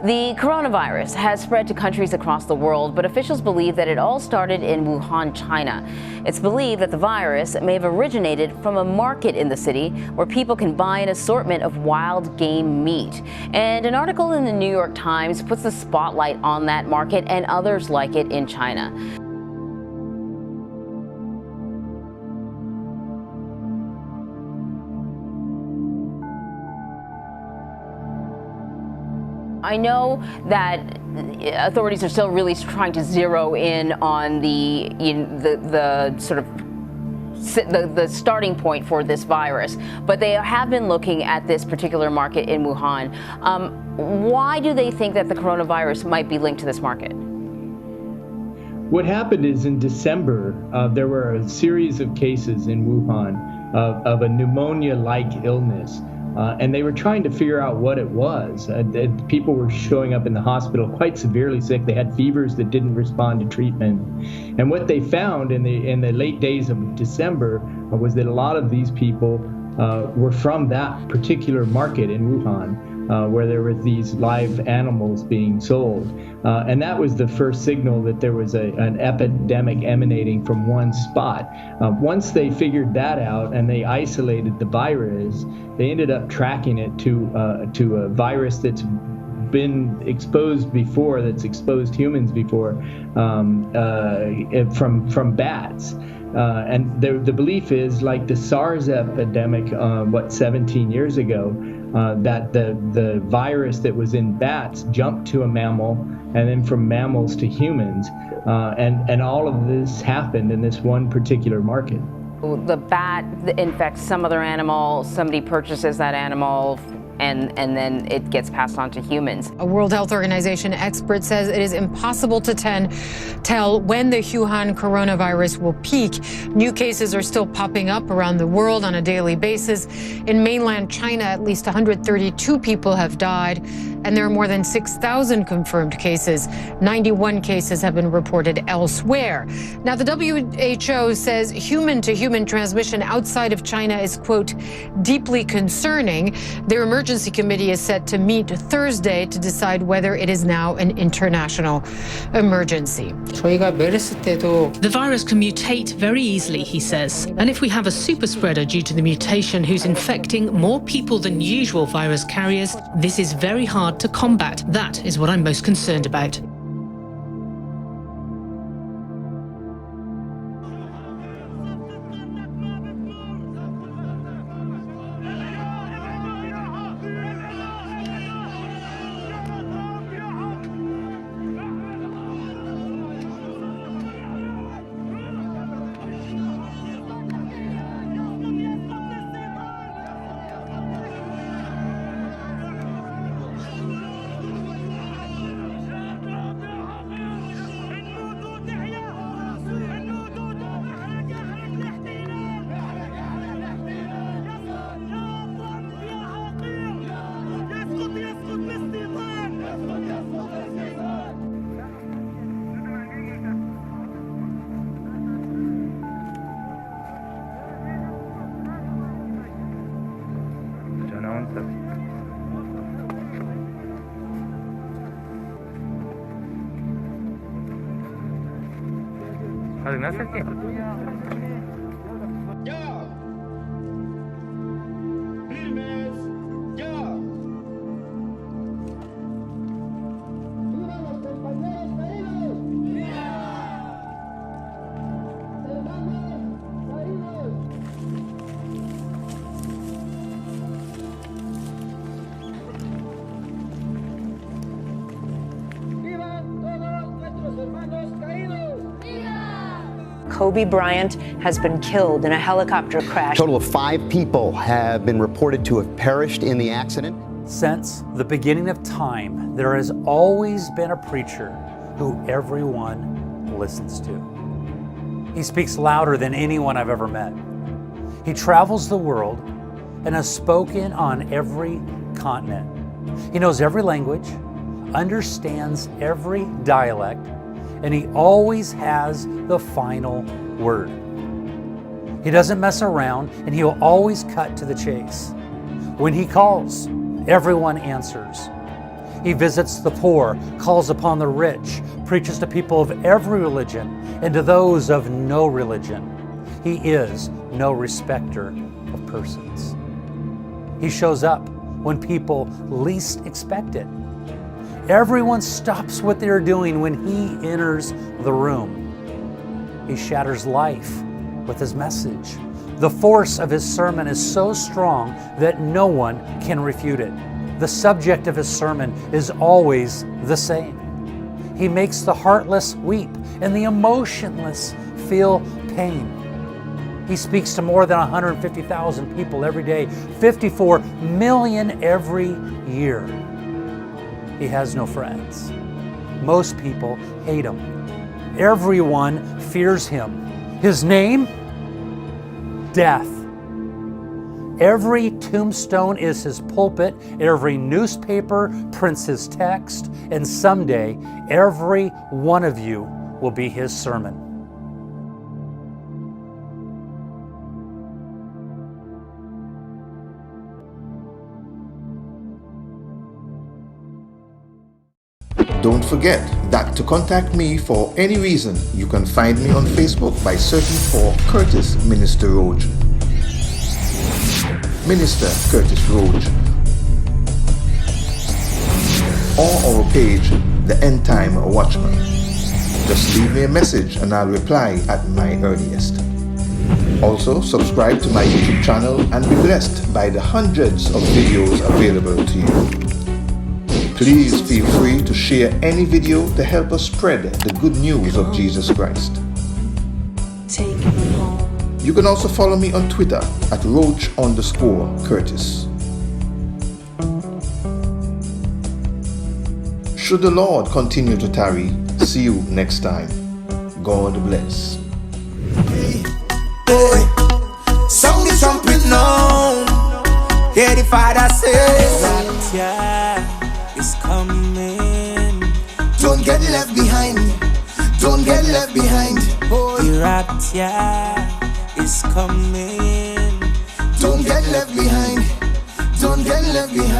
The coronavirus has spread to countries across the world, but officials believe that it all started in Wuhan, China. It's believed that the virus may have originated from a market in the city where people can buy an assortment of wild game meat. And an article in the New York Times puts the spotlight on that market and others like it in China. I know that authorities are still really trying to zero in on the starting point for this virus, but they have been looking at this particular market in Wuhan. Why do they think that the coronavirus might be linked to this market? What happened is in December, there were a series of cases in Wuhan of a pneumonia-like illness. And they were trying to figure out what it was. People were showing up in the hospital quite severely sick. They had fevers that didn't respond to treatment. And what they found in the late days of December was that a lot of these people were from that particular market in Wuhan, where there were these live animals being sold. And that was the first signal that there was an epidemic emanating from one spot. Once they figured that out and they isolated the virus, they ended up tracking it to a virus that's been exposed before, that's exposed humans before, from bats. And the belief is, like the SARS epidemic, 17 years ago, that the virus that was in bats jumped to a mammal, and then from mammals to humans, and all of this happened in this one particular market. The bat infects some other animal, somebody purchases that animal, and then it gets passed on to humans. A World Health Organization expert says it is impossible to tell when the Wuhan coronavirus will peak. New cases are still popping up around the world on a daily basis. In mainland China, at least 132 people have died, and there are more than 6,000 confirmed cases. 91 cases have been reported elsewhere. Now, the WHO says human-to-human transmission outside of China is, quote, deeply concerning. Their emergency committee is set to meet Thursday to decide whether it is now an international emergency. The virus can mutate very easily, he says. And if we have a super spreader due to the mutation who's infecting more people than usual virus carriers, this is very hard to combat. That is what I'm most concerned about. Kobe Bryant has been killed in a helicopter crash. A total of 5 people have been reported to have perished in the accident. Since the beginning of time, there has always been a preacher who everyone listens to. He speaks louder than anyone I've ever met. He travels the world and has spoken on every continent. He knows every language, understands every dialect, and he always has the final word. He doesn't mess around, and he'll always cut to the chase. When he calls, everyone answers. He visits the poor, calls upon the rich, preaches to people of every religion and to those of no religion. He is no respecter of persons. He shows up when people least expect it. Everyone stops what they're doing when he enters the room. He shatters life with his message. The force of his sermon is so strong that no one can refute it. The subject of his sermon is always the same. He makes the heartless weep and the emotionless feel pain. He speaks to more than 150,000 people every day, 54 million every year. He has no friends. Most people hate him. Everyone fears him. His name? Death. Every tombstone is his pulpit, every newspaper prints his text, and someday every one of you will be his sermon. Don't forget that to contact me for any reason, you can find me on Facebook by searching for Curtis Minister Roach. Minister Curtis Roach. Or our page, The End Time Watchman. Just leave me a message and I'll reply at my earliest. Also, subscribe to my YouTube channel and be blessed by the hundreds of videos available to you. Please feel free to share any video to help us spread the good news of Jesus Christ. You can also follow me on Twitter at Roach_Curtis. Should the Lord continue to tarry, see you next time. God bless. Sound the trumpet now. Hear the Father say, is coming. Don't get left behind. Don't get left behind. The rapture is coming. Don't get left behind. Don't get left behind.